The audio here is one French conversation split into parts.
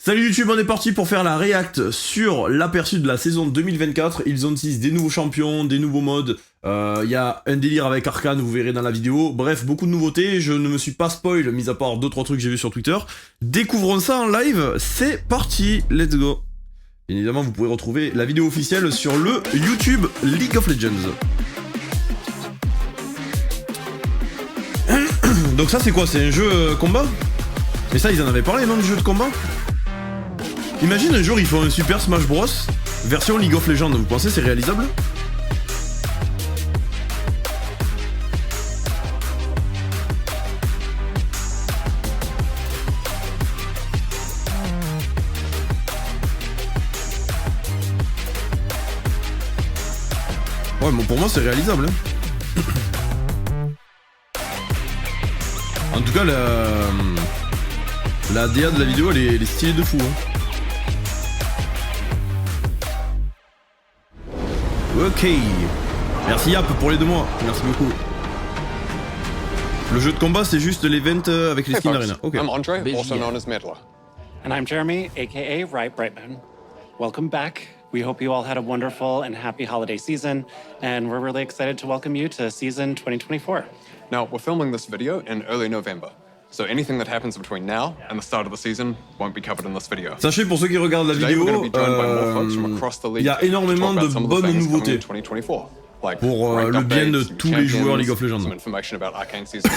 Salut YouTube, on est parti pour faire la react sur l'aperçu de la saison 2024. Ils ont teasé des nouveaux champions, des nouveaux modes. Il y a un délire avec Arcane, vous verrez dans la vidéo. Bref, beaucoup de nouveautés. Je ne me suis pas spoil, mis à part 2-3 trucs que j'ai vu sur Twitter. Découvrons ça en live. C'est parti, let's go. Bien évidemment, vous pouvez retrouver la vidéo officielle sur le YouTube League of Legends. Donc ça c'est quoi? C'est un jeu combat? Mais ça ils en avaient parlé non, du jeu de combat? Imagine un jour ils font un Super Smash Bros version League of Legends, vous pensez c'est réalisable? Ouais, bon, pour moi c'est réalisable hein. En tout cas, la DA de la vidéo, elle est stylée de fou. Hein. Ok. Merci Yap pour les 2 mois. Merci beaucoup. Le jeu de combat, c'est juste l'event avec les skins d'arena. Ok. I'm Andre, also known as Meddler. And I'm Jeremy, aka Right Brightman. Welcome back. We hope you all had a wonderful and happy holiday season, and we're really excited to welcome you to season 2024. Now, we're filming this video in early November, so anything that happens between now and the start of the season won't be covered in this video. Sachez pour ceux qui regardent la vidéo, il y a énormément de bonnes nouveautés pour le bien de tous les joueurs League of Legends. Some information about Arcane Season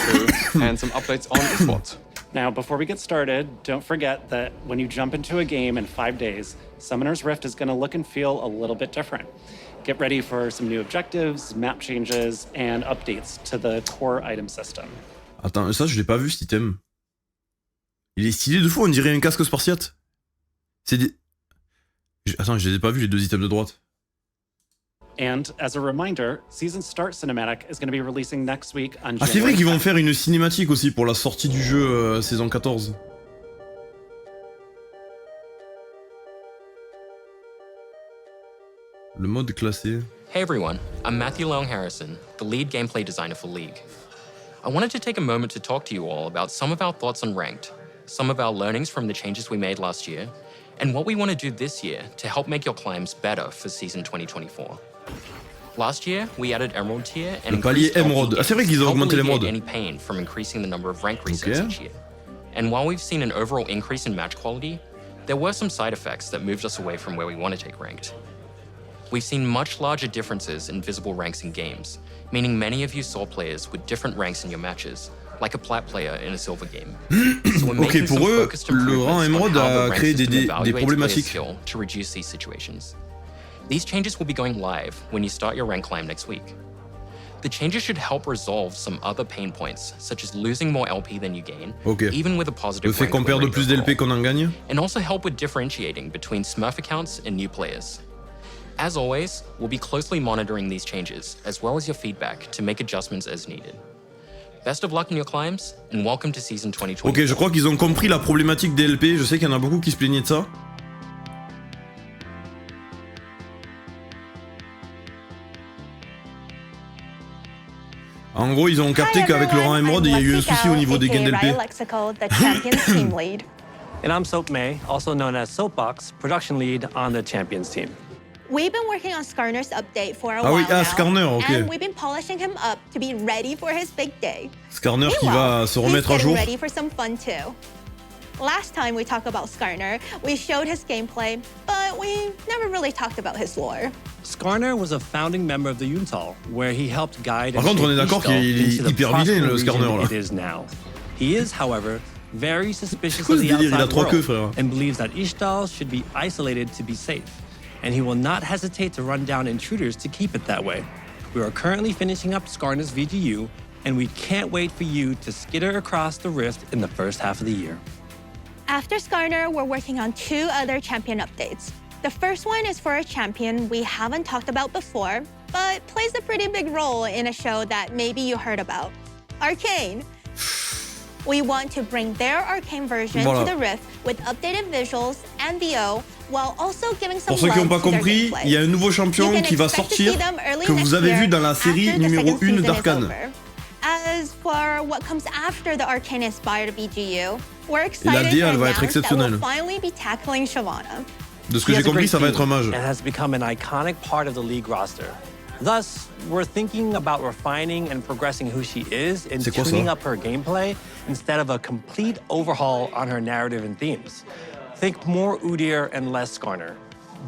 2 and some updates on esports. Now, before we get started, don't forget that when you jump into a game in 5 days, Summoner's Rift is going to look and feel a little bit different. Get ready for some new objectives, map changes, and updates to the core item system. Attends, ça je l'ai pas vu cet item. Il est stylé de fou, on dirait un casque spartiate. C'est des... Attends, je les ai pas vus les 2 items de droite. And as a reminder, Season Start Cinematic is going to be releasing next week on Ah c'est vrai qu'ils vont faire une cinématique aussi pour la sortie du jeu saison 14. Le mode classé. Hey everyone, I'm Matthew Long Harrison, the lead gameplay designer for League. I wanted to take a moment to talk to you all about some of our thoughts on Ranked, some of our learnings from the changes we made last year, and what we want to do this year to help make your climbs better for Season 2024. Last year, we added Emerald tier and le palier Emerald. Ah c'est vrai qu'ils ont augmenté l'émeraude. Any pain from increasing the number of rank resets each year. And while we've seen an overall increase in match quality, there were some side effects that moved us away from where we want to take Ranked. We've seen much larger differences in visible ranks in games, meaning many of you saw players with different ranks in your matches, like a plat player in a silver game. So we're making some focused improvements on how the rank system evaluates player skill to reduce these situations. These changes will be going live when you start your rank climb next week. The changes should help resolve some other pain points, such as losing more LP than you gain, even with a positive le fait qu'on perde plus d'LP qu'on en gagne. And also help with differentiating between Smurf accounts and new players. As always, we'll be closely monitoring these changes, as well as your feedback, to make adjustments as needed. Best of luck in your climbs, and welcome to Season 2024. Ok, je crois qu'ils ont compris la problématique des LP, je sais qu'il y en a beaucoup qui se plaignaient de ça. En gros, ils ont capté qu'avec le rang Emerald, il y a eu un souci au niveau des gains d'LP. And I'm Soap May, also known as Soapbox, production lead on the Champions team. We've been working on Skarner's update for a while now, Skarner, ok. and we've been polishing him up to be ready for his big day. Skarner qui va se remettre à jour. Ready for some fun too. Last time we talked about Skarner, we showed his gameplay, but we never really talked about his lore. Skarner was a founding member of the Yuntal, where he helped guide Par contre, on est d'accord qu'il est hyper vilain le Skarner là. It is now. He is, however, very suspicious of the outside world and believes that Ishtal should be isolated to be safe. And he will not hesitate to run down intruders to keep it that way. We are currently finishing up Skarner's VGU, and we can't wait for you to skitter across the rift in the first half of the year. After Skarner, we're working on 2 other champion updates. The first one is for a champion we haven't talked about before, but plays a pretty big role in a show that maybe you heard about, Arcane. We want to bring their Arcane version to the Rift with updated visuals and VO, while also giving some Pour ceux qui n'ont pas compris, il y a un nouveau champion qui va sortir que vous avez vu dans la série numéro 1 d'Arcane. As As for what comes after the Arcane-inspired VGU, we're excited la to DA, elle va être announce that exceptionnelle. we'll finally be tackling Shyvana. De ce que j'ai compris, ça va être un mage. And has become an iconic part of the league roster. Thus, we're thinking about refining and progressing who she is and tuning up her gameplay instead of a complete overhaul on her narrative and themes. Think more Udyr and less Skarner.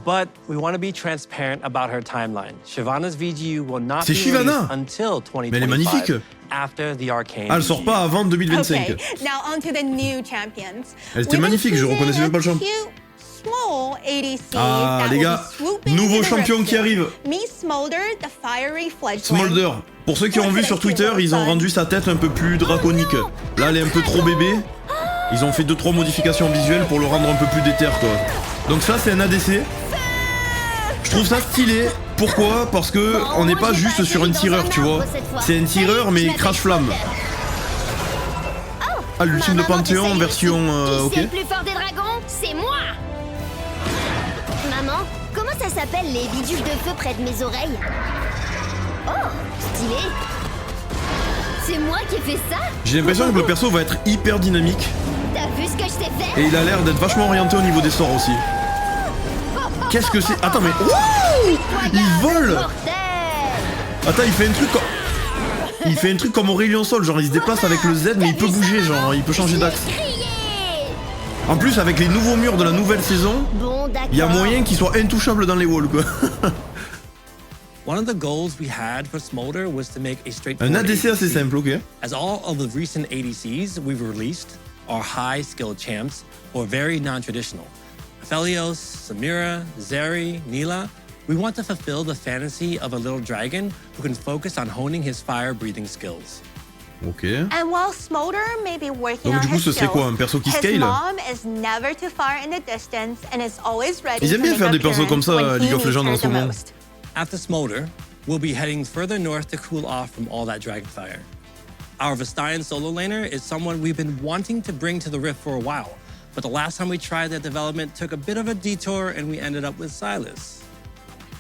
But we want to be transparent about her timeline. Shyvana's VGU will not be released until 2025 after the Arcane. Ah, elle sort pas avant 2025. Okay, now on to the new champions. Elle était magnifique, je reconnaissais même pas le champion. Small ADC ah les gars, nouveau champion qui arrive. Smolder, the fiery fledgling. Smolder. Pour ceux qui ont vu sur Twitter, ils ont rendu sa tête un peu plus draconique. Là, elle est un peu trop bébé. Ils ont fait 2-3 modifications visuelles pour le rendre un peu plus déter quoi. Donc ça c'est un ADC. Je trouve ça stylé. Pourquoi? Parce que on n'est pas juste sur un tireur, tu vois. C'est un tireur mais crash flamme. Ah, l'ultime de Panthéon version ok. Le plus fort des dragons, c'est moi. Maman, comment ça s'appelle les bidules de feu près de mes oreilles? Oh, stylé. C'est moi qui ai fait ça? J'ai l'impression que le perso va être hyper dynamique. T'as vu ce que je t'ai fait? Et il a l'air d'être vachement orienté au niveau des sorts aussi. Qu'est-ce que c'est? Attends mais... Wouh! Il vole! Attends, il fait un truc comme... Il fait un truc comme Aurélien Sol, genre il se déplace avec le Z mais il peut bouger, genre il peut changer d'axe. En plus avec les nouveaux murs de la nouvelle saison, il y a moyen qu'il soit intouchable dans les walls quoi. One of the goals we had for Smolder was to make a Un ADC assez simple, ok. As all of the recent ADCs we've released are high-skilled champs or very non-traditional. Aphelios, Samira, Zeri, Nila, we want to fulfill the fantasy of a little dragon who can focus on honing his fire-breathing skills. Ok. And while Smolder may be working Donc on du coup, his ce serait quoi, un perso qui scale? his mom is never too far in the distance and is always ready. Ils aiment bien faire des persos comme ça, League of Legends en ce moment. After Smolder, we'll be heading further north to cool off from all that dragon fire. Our Vestayan solo laner is someone we've been wanting to bring to the Rift for a while, but the last time we tried that development took a bit of a detour and we ended up with Silas.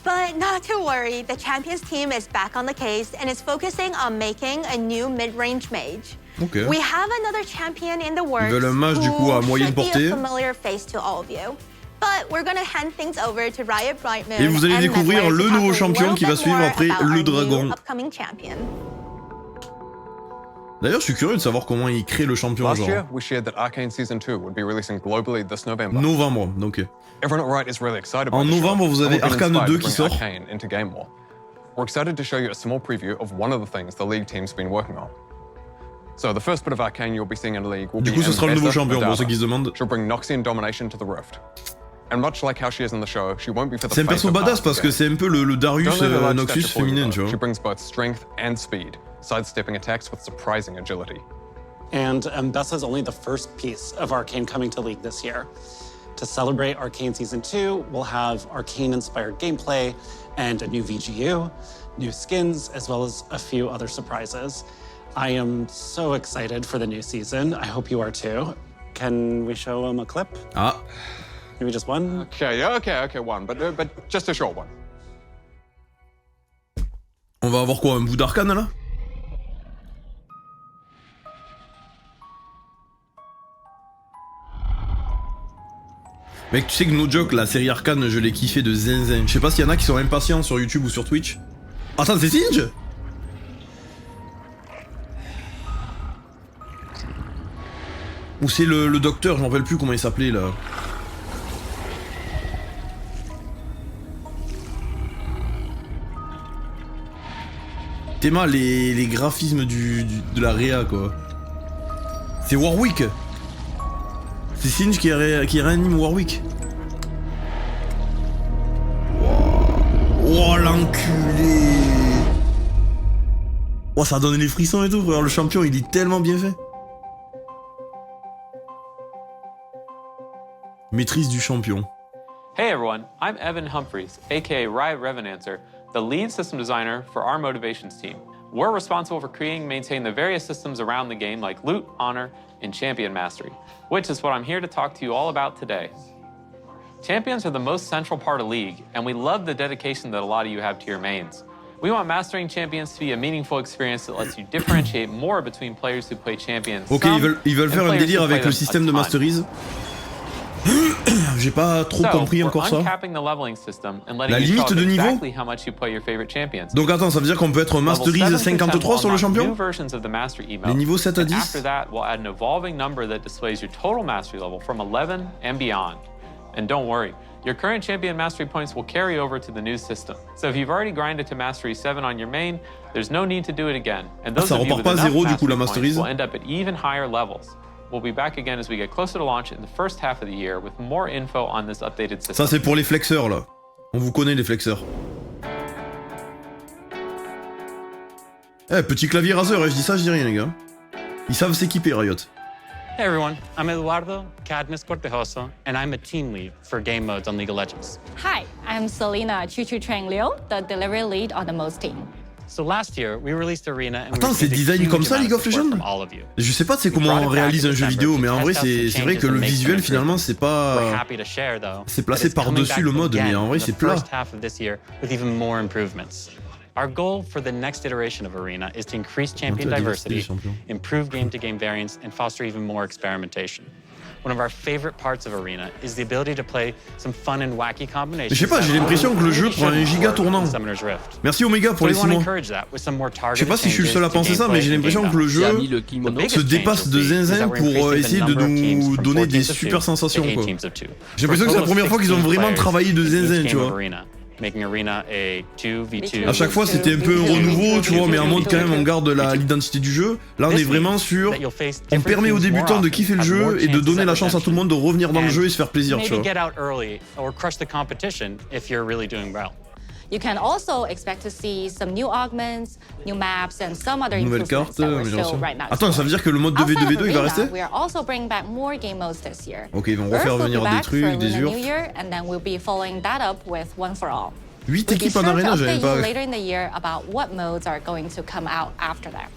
But not to worry, the Champions team is back on the case and is focusing on making a new mid-range mage. Okay. We have another champion in the works Ils veulent un mage du coup à moyenne portée. Familiar face to all of you. But we're gonna hand things over to Riot Brightmoon. Et vous allez découvrir le nouveau champion qui va suivre après le dragon. D'ailleurs, je suis curieux de savoir comment il crée le champion. Last year, we shared that Arcane Season 2 would be releasing globally this November. Novembre, ok. Everyone at Riot is really excited En novembre, vous avez Arcane 2 qui sort. Into Game War. We're excited to show you a small preview of one of the things the League team's been working on. So the first bit of Arcane you'll be seeing in the League will be Du coup, ce sera le nouveau champion pour ceux qui se demandent. She'll bring Noxian domination to the Rift. And much like how she is in the show, she won't be for the C'est un perso badass parce que c'est un peu le Darius Noxus féminin, tu vois. She brings both strength and speed, sidestepping attacks with surprising agility. And Bessa's only the first piece of Arcane coming to League this year. To celebrate Arcane Season 2, we'll have Arcane-inspired gameplay and a new VGU, new skins, as well as a few other surprises. I am so excited for the new season. I hope you are too. Can we show him a clip? Ah. Maybe just one? Okay, one, but just a short one. On va avoir quoi, un bout d'arcane là? Mec, tu sais que no joke, la série Arcane, je l'ai kiffé de zinzin. Je sais pas s'il y en a qui sont impatients sur YouTube ou sur Twitch. Attends, c'est Singe? Ou c'est le docteur, je m'en rappelle plus comment il s'appelait là. Théma, les graphismes de la réa quoi. C'est Warwick. C'est Singe qui réanime Warwick. Oh l'enculé. Oh ça a donné les frissons et tout frère, le champion il est tellement bien fait. Maîtrise du champion. Hey everyone, I'm Evan Humphreys, aka Riot Revenancer, the lead system designer for our motivations team. We're responsible for creating and maintaining the various systems around the game like loot, honor, and champion mastery, which is what I'm here to talk to you all about today. Champions are the most central part of League, and we love the dedication that a lot of you have to your mains. We want Mastering Champions to be a meaningful experience that lets you differentiate more between players who play Champions. Ok, ils veulent faire un délire avec le système de Masterise. J'ai pas trop compris encore ça. La limite de niveau. Donc attends, ça veut dire qu'on peut être Masterise 53 sur le champion? Les niveaux 7 à 10? And don't worry, your current champion mastery points will carry over to the new system. So if you've already grinded to mastery 7 on your main, there's no need to do it again. And those of you with enough mastery points will end up at even higher levels. We'll be back again as we get closer to launch in the first half of the year with more info on this updated system. Ça c'est pour les flexeurs là. On vous connaît les flexeurs. Eh, petit clavier raseur, je dis ça, je dis rien les gars. Ils savent s'équiper Riot. Hey everyone, I'm Eduardo Cadmus Cortejoso, and I'm a team lead for game modes on League of Legends. Hi, I'm Selena Chuchu Trang Liu, the delivery lead on the modes team. So last year, we released Arena and attends, c'est design comme ça League of Legends? Je sais pas c'est comment on réalise un jeu vidéo, mais en vrai c'est vrai que le visuel finalement c'est pas... C'est placé par-dessus le mode, mais en vrai c'est plat. Our goal for the next iteration of Arena is to increase champion diversity, improve game-to-game variance, and foster even more experimentation. One of our favorite parts of Arena is the ability to play some fun and wacky combinations. Je sais pas, j'ai l'impression que le jeu prend un giga tournant. Merci Omega pour les 6 mois. Je sais pas si je suis le seul à penser ça, mais j'ai l'impression que le jeu se dépasse de zinzin pour essayer de nous donner des super sensations quoi. J'ai l'impression que c'est la première fois qu'ils ont vraiment travaillé de zinzin, tu vois. À chaque fois c'était un peu un renouveau, tu vois, mais en mode quand même on garde l'identité du jeu. Là on est vraiment sur... On permet aux débutants de kiffer le jeu et de donner la chance à tout le monde de revenir dans le jeu et se faire plaisir, tu vois. You can also expect to see some new augments, new maps, and some other nouvelle improvements carte, that we're still right now. Attends, ça veut dire que le mode 2v2v2 il va rester? We are also bringing back more game modes this year. Ok, ils vont refaire venir des trucs, des urfs. And then we'll be following that up with One for All. 8 équipes en arena, j'avais pas... later in the year about what modes are going to come out after that.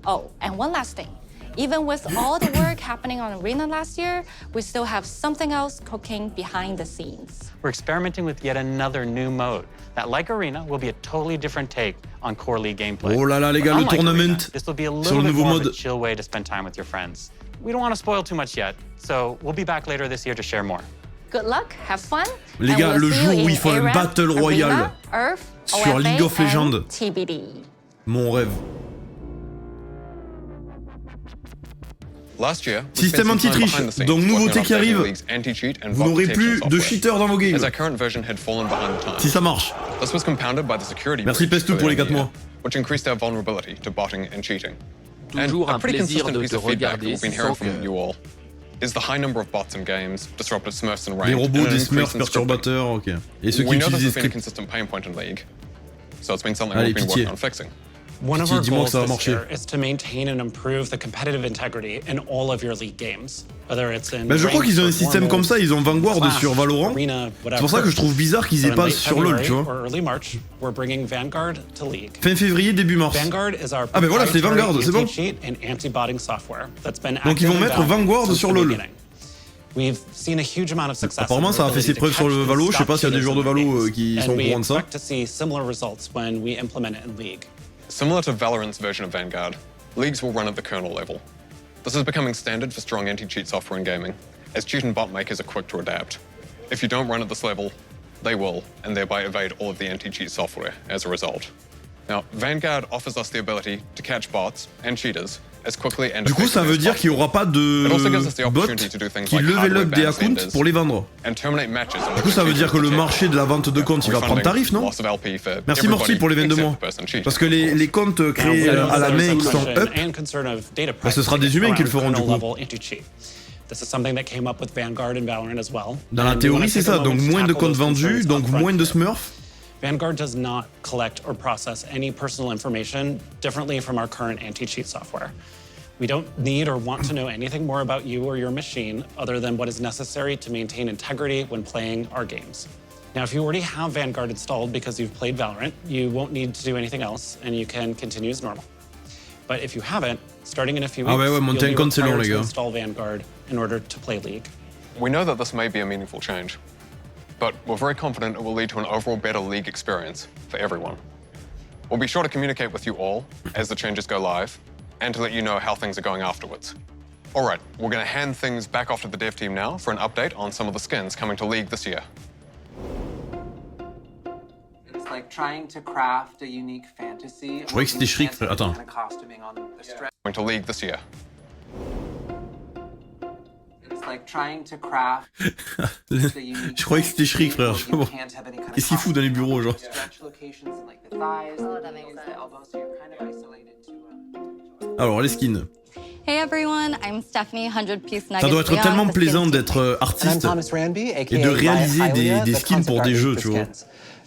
Oh, and one last thing. Even with all the work happening on Arena last year, we still have something else cooking behind the scenes. We're experimenting with yet another new mode that, like Arena, will be a totally different take on core league gameplay. Oh là là les gars, le tournament this will be a little bit more of a chill way to spend time with your friends. We don't want to spoil too much yet, so we'll be back later this year to share more. Good luck, have fun. Les gars, le jour où ils font un Battle Royale sur League of Legends, mon rêve. Système anti-triche, donc nouveauté qui arrive. Vous n'aurez plus de cheaters dans vos games. Si ça marche. Merci Pestu pour les 4 mois. Toujours un plaisir de te regarder sans que... Les robots des smurfs perturbateurs, ok. Et ceux qui utilisent les scripts. Allez, pitié. One of our goals this year is to maintain and improve the competitive integrity in all of your league games. Whether it's in je crois qu'ils ont un système comme ça, ils ont Vanguard sur Valorant. C'est pour ça que je trouve bizarre qu'ils aient pas sur LoL, tu vois. Fin février, début mars. Ah ben voilà, c'est Vanguard, c'est bon. Donc ils vont mettre Vanguard sur LoL. Apparemment ça a fait ses preuves sur le Valo, je sais pas s'il y a des joueurs de Valo qui sont au courant de ça. Similar to Valorant's version of Vanguard, leagues will run at the kernel level. This is becoming standard for strong anti-cheat software in gaming, as cheat and bot makers are quick to adapt. If you don't run at this level, they will, and thereby evade all of the anti-cheat software as a result. Now, Vanguard offers us the ability to catch bots and cheaters as quickly and du coup, ça veut dire qu'il n'y aura pas de bots qui level up des accounts pour les vendre. Du coup, ça veut dire que le marché de la vente de comptes, il va prendre tarif, non? Merci Morty pour les 22 mois. Parce que les comptes créés à la main qui sont up, ce sera des humains qui le feront du coup. Dans la théorie, c'est ça. Donc moins de comptes vendus, donc moins de smurfs. Vanguard does not collect or process any personal information differently from our current anti-cheat software. We don't need or want to know anything more about you or your machine other than what is necessary to maintain integrity when playing our games. Now, if you already have Vanguard installed because you've played Valorant, you won't need to do anything else and you can continue as normal. But if you haven't, starting in a few weeks, you'll be required to install Vanguard in order to play League. We know that this may be a meaningful change, but we're very confident it will lead to an overall better league experience for everyone. We'll be sure to communicate with you all as the changes go live and to let you know how things are going afterwards. All right, we're going to hand things back off to the dev team now for an update on some of the skins coming to League this year. It's like trying to craft a unique fantasy. Je croyais que c'était Shriek, frère. Attends. Going to League this year. Like trying to craft Je croyais que c'était Shriek, frère. Je sais pas. Qu'est-ce qu'il fout dans les bureaux, genre? Alors, les skins. Hey everyone, I'm Stephanie, 100-piece Nuggets. Ça doit être tellement plaisant d'être artiste et de réaliser des skins pour des jeux, tu vois.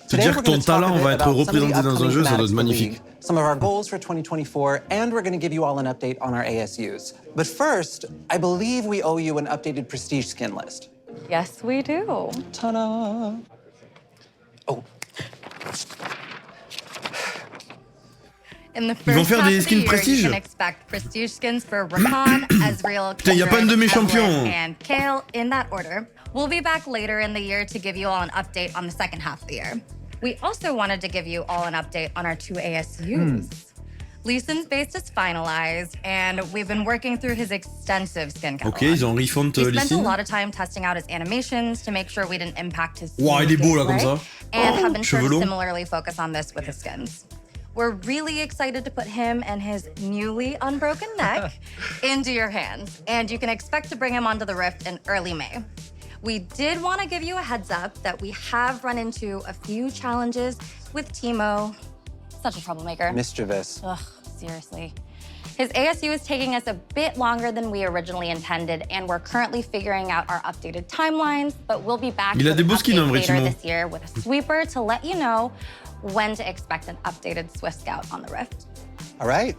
Se dire que ton talent va être représenté dans un jeu, ça doit être magnifique. Some of our goals for 2024, and we're going to give you all an update on our ASUs. But first, I believe we owe you an updated prestige skin list. Yes, we do. Ta-da! Oh. Ils vont faire des skins prestige. Putain, y a pas un de mes champions. And Kale in that order. We'll be back later in the year to give you all an update on the second half of the year. We also wanted to give you all an update on our 2 ASUs. Leeson's base is finalized, and we've been working through his extensive skin catalog. Ok, ils ont refont We spent Leeson. a lot of time testing out his animations to make sure we didn't impact his Wow, il est beau là comme ça. and have been sure Cheveux to longs. similarly focus on this with his skins. We're really excited to put him and his newly unbroken neck into your hands, and you can expect to bring him onto the Rift in early May. We did want to give you a heads up that we have run into a few challenges with Timo. Such a troublemaker. Mischievous. Ugh, seriously. His ASU is taking us a bit longer than we originally intended, and we're currently figuring out our updated timelines, but we'll be back Il a with des an beaux skins, update en vrai, later Timo. this year with a sweeper to let you know when to expect an updated Swift Scout on the Rift. All right.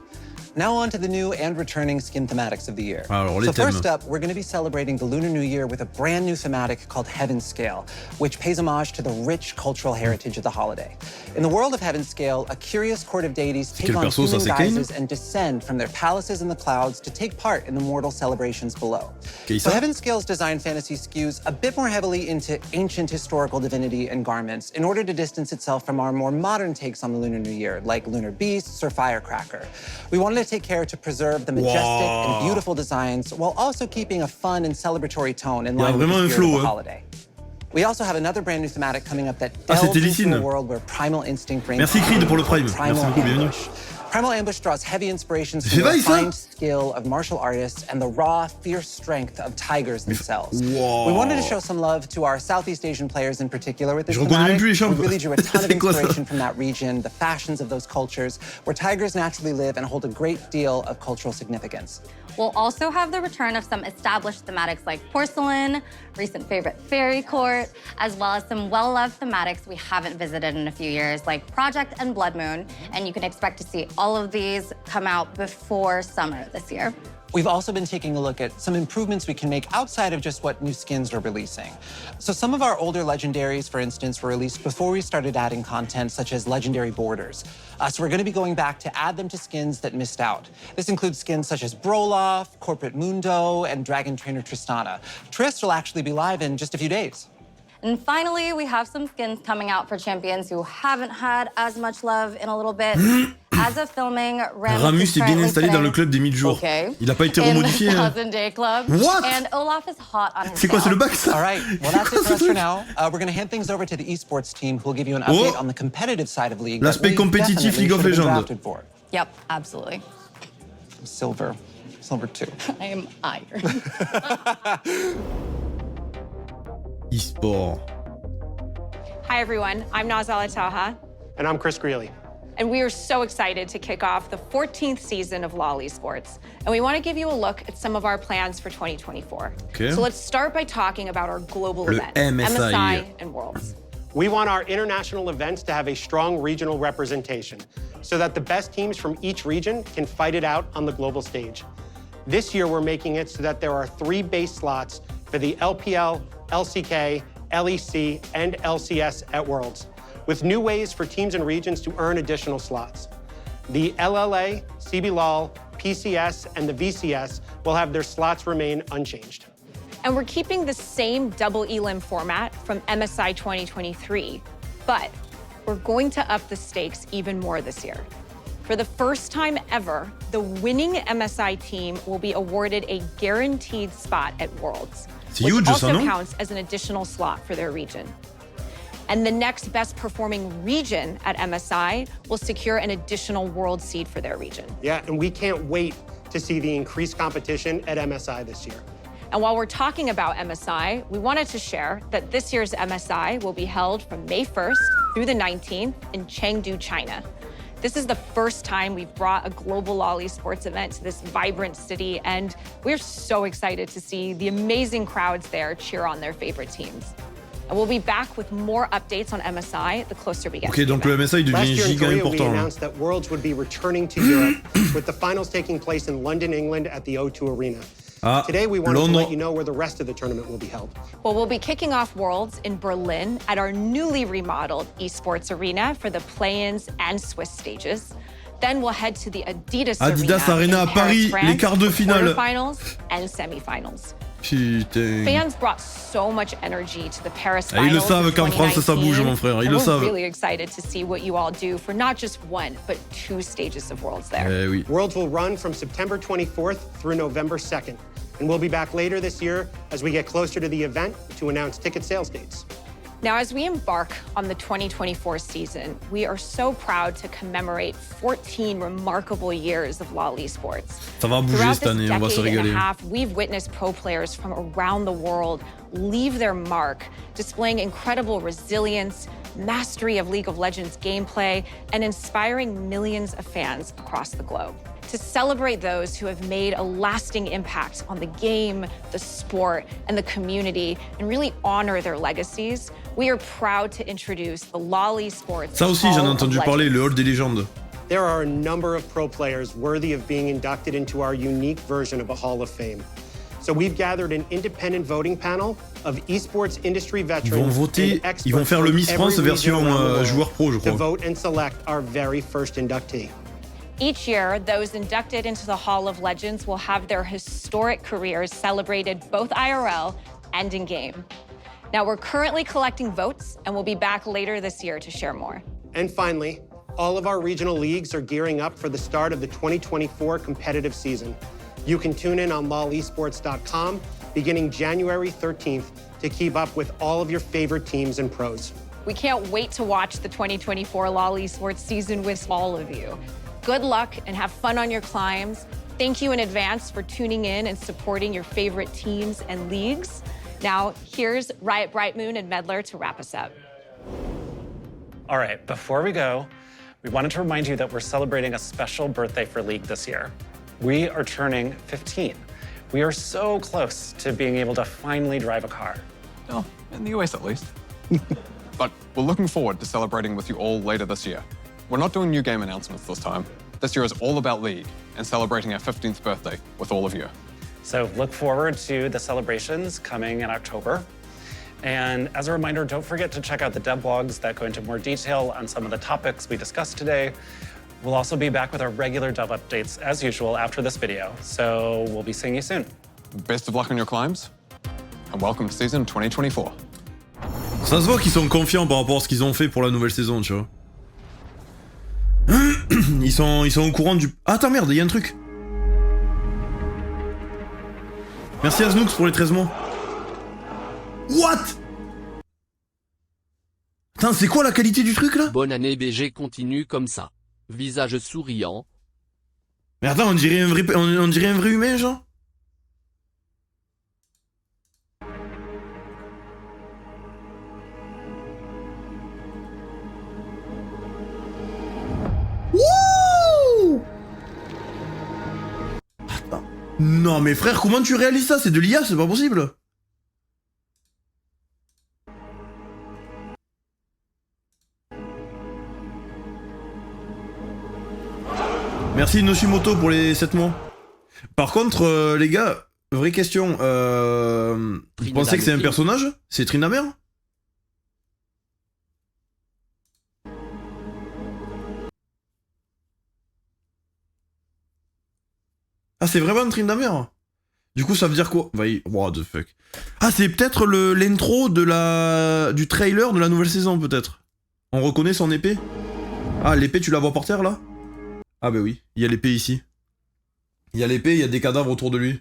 Now on to the new and returning skin thematics of the year. Alors, les So thèmes. first up, we're going to be celebrating the Lunar New Year with a brand new thematic called Heaven Scale, which pays homage to the rich cultural heritage of the holiday. In the world of Heaven Scale, a curious court of deities take on perso, ça, human c'est Kane? guises and descend from their palaces in the clouds to take part in the mortal celebrations below. Okay, So ça? Heaven Scale's design fantasy skews a bit more heavily into ancient historical divinity and garments in order to distance itself from our more modern takes on the Lunar New Year, like lunar beasts or firecracker. We wanted to take care to preserve the majestic and beautiful designs while also keeping a fun and celebratory tone in line with vraiment the un spirit flow, of the hein. holiday. We also have another brand new thematic coming up that Ah, delves c'était into Leeson. a world where primal instinct reigns. Merci Creed pour le Prime. Primal Merci beaucoup, bienvenue. Ambush. Primal Ambush draws heavy inspirations C'est from the vrai, ça? refined skill of martial artists and the raw, fierce strength of tigers themselves. Wow. We wanted to show some love to our Southeast Asian players in particular with this Je reconnais même thematic. plus les champs. We really drew a ton of C'est quoi ça? inspiration from that region, the fashions of those cultures, where tigers naturally live and hold a great deal of cultural significance. We'll also have the return of some established thematics like porcelain, recent favorite fairy court, as well as some well-loved thematics we haven't visited in a few years, like Project and Blood Moon, and you can expect to see all of these come out before summer this year. We've also been taking a look at some improvements we can make outside of just what new skins are releasing. So some of our older legendaries, for instance, were released before we started adding content such as legendary borders. So we're going to be going back to add them to skins that missed out. This includes skins such as Broloff, Corporate Mundo, and Dragon Trainer Tristana. Trist will actually be live in just a few days. And finally, we have some skins coming out for champions who haven't had as much love in a little bit. As of filming, Ramus est bien installé dans le club des 1000 jours. Okay. Il a pas été remodifié. In the 1000-day club. What? And Olaf is hot on his C'est quoi, c'est le bac ça? All right, well that's it for us for now. We're going to hand things over to the esports team who will give you an update on the competitive side of League. L'aspect compétitif League of Legends. Yep, absolutely. Silver 2. I am iron. E-sport. Hi everyone, I'm Nazala Taha. And I'm Chris Greeley. And we are so excited to kick off the 14th season of LoL Esports. And we want to give you a look at some of our plans for 2024. Okay. So let's start by talking about our global Le events, MSI. and Worlds. We want our international events to have a strong regional representation so that the best teams from each region can fight it out on the global stage. This year, we're making it so that there are 3 base slots for the LPL, LCK, LEC, and LCS at Worlds, with new ways for teams and regions to earn additional slots. The LLA, CBLOL, PCS, and the VCS will have their slots remain unchanged. And we're keeping the same double elim format from MSI 2023, but we're going to up the stakes even more this year. For the first time ever, the winning MSI team will be awarded a guaranteed spot at Worlds, which also counts as an additional slot for their region. And the next best performing region at MSI will secure an additional world seed for their region. Yeah, and we can't wait to see the increased competition at MSI this year. And while we're talking about MSI, we wanted to share that this year's MSI will be held from May 1st through the 19th in Chengdu, China. This is the first time we've brought a global lolly sports event to this vibrant city, and we're so excited to see the amazing crowds there cheer on their favorite teams. And we'll be back with more updates on MSI the closer we get. Ok, donc le MSI devient giga important. We announced that Worlds would be returning to Europe, with the finals taking place in London, England at the O2 Arena. Today we wanted to let you know where the rest of the tournament will be held. Well, we'll be kicking off Worlds in Berlin at our newly remodeled esports arena for the play-ins and Swiss stages. Then we'll head to the Adidas Arena à Paris, les quarts de finale. Quarterfinals and semifinals. Putain. Fans brought so much energy to the Paris finals. Ils le savent qu'en France ça bouge, mon frère. Ils le savent. We're really excited to see what you all do for not just one, but 2 stages of Worlds there. Oui. Worlds will run from September 24th through November 2nd. And we'll be back later this year as we get closer to the event to announce ticket sales dates. Now, as we embark on the 2024 season, we are so proud to commemorate 14 remarkable years of LoL esports. Ça va bouger cette année, on va se régaler. We've witnessed pro players from around the world leave their mark, displaying incredible resilience, mastery of League of Legends gameplay, and inspiring millions of fans across the globe. To celebrate those who have made a lasting impact on the game, the sport, and the community, and really honor their legacies, we are proud to introduce the LoL esports. Ça aussi, j'en ai entendu parler, le Hall des légendes. There are a number of pro players worthy of being inducted into our unique version of a Hall of Fame. So we've gathered an independent voting panel of esports industry veterans. Ils vont voter, ils vont faire le Miss France version joueur pro, je crois. To vote and select our very first inductee. Each year, those inducted into the Hall of Legends will have their historic careers celebrated both IRL and in-game. Now, we're currently collecting votes, and we'll be back later this year to share more. And finally, all of our regional leagues are gearing up for the start of the 2024 competitive season. You can tune in on lolesports.com beginning January 13th to keep up with all of your favorite teams and pros. We can't wait to watch the 2024 LoL esports season with all of you. Good luck and have fun on your climbs. Thank you in advance for tuning in and supporting your favorite teams and leagues. Now, here's Riot Brightmoon and Medler to wrap us up. All right, before we go, we wanted to remind you that we're celebrating a special birthday for League this year. We are turning 15. We are so close to being able to finally drive a car. Oh, in the US at least. But we're looking forward to celebrating with you all later this year. We're not doing new game announcements this time. This year is all about League and celebrating our 15th birthday with all of you. So look forward to the celebrations coming in October. And as a reminder, don't forget to check out the dev blogs that go into more detail on some of the topics we discussed today. We'll also be back with our regular dev updates as usual after this video. So we'll be seeing you soon. Best of luck on your climbs, and welcome to Season 2024. Ça se voit qu'ils sont confiants par rapport à ce qu'ils ont fait pour la nouvelle saison, tu vois. Ils sont au courant du... Ah, attends, merde, il y a un truc. Merci à Snooks pour les 13 mois. What? Putain, c'est quoi la qualité du truc, là? Bonne année BG, continue comme ça. Visage souriant. Mais attends, on dirait un vrai humain, genre? Wouh! Attends. Non mais frère, comment tu réalises ça? C'est de l'IA, c'est pas possible. Merci Noshimoto pour les 7 mois. Par contre, les gars, vraie question. Vous pensez que c'est un personnage? C'est Tryndamere? Ah, c'est vraiment un Tryndamere? Du coup, ça veut dire quoi? What the fuck? Ah, c'est peut-être l'intro de du trailer de la nouvelle saison, peut-être. On reconnaît son épée? Ah, l'épée, tu la vois par terre, là? Ah bah oui, il y a l'épée ici. Il y a l'épée, il y a des cadavres autour de lui.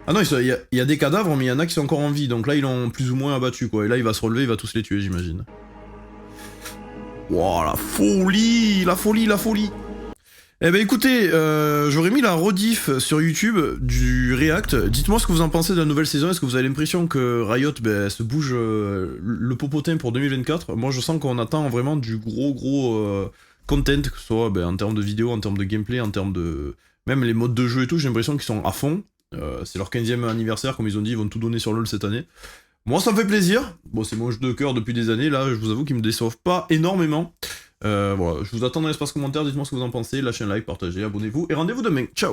Ah non, il y a des cadavres, mais il y en a qui sont encore en vie, donc là, ils l'ont plus ou moins abattu, quoi. Et là, il va se relever, il va tous les tuer, j'imagine. Wow, la folie! La folie, la folie! Eh ben écoutez, j'aurais mis la rediff sur YouTube du React. Dites-moi ce que vous en pensez de la nouvelle saison. Est-ce que vous avez l'impression que Riot se bouge le popotin pour 2024? Moi, je sens qu'on attend vraiment du gros content, que ce soit en termes de vidéo, en termes de gameplay, en termes de... Même les modes de jeu et tout, j'ai l'impression qu'ils sont à fond. C'est leur 15e anniversaire, comme ils ont dit, ils vont tout donner sur LoL cette année. Moi, ça me fait plaisir. Bon, c'est mon jeu de cœur depuis des années, là, je vous avoue qu'ils me déçoivent pas énormément. Voilà, je vous attends dans l'espace commentaire, dites-moi ce que vous en pensez, lâchez un like, partagez, abonnez-vous, et rendez-vous demain. Ciao!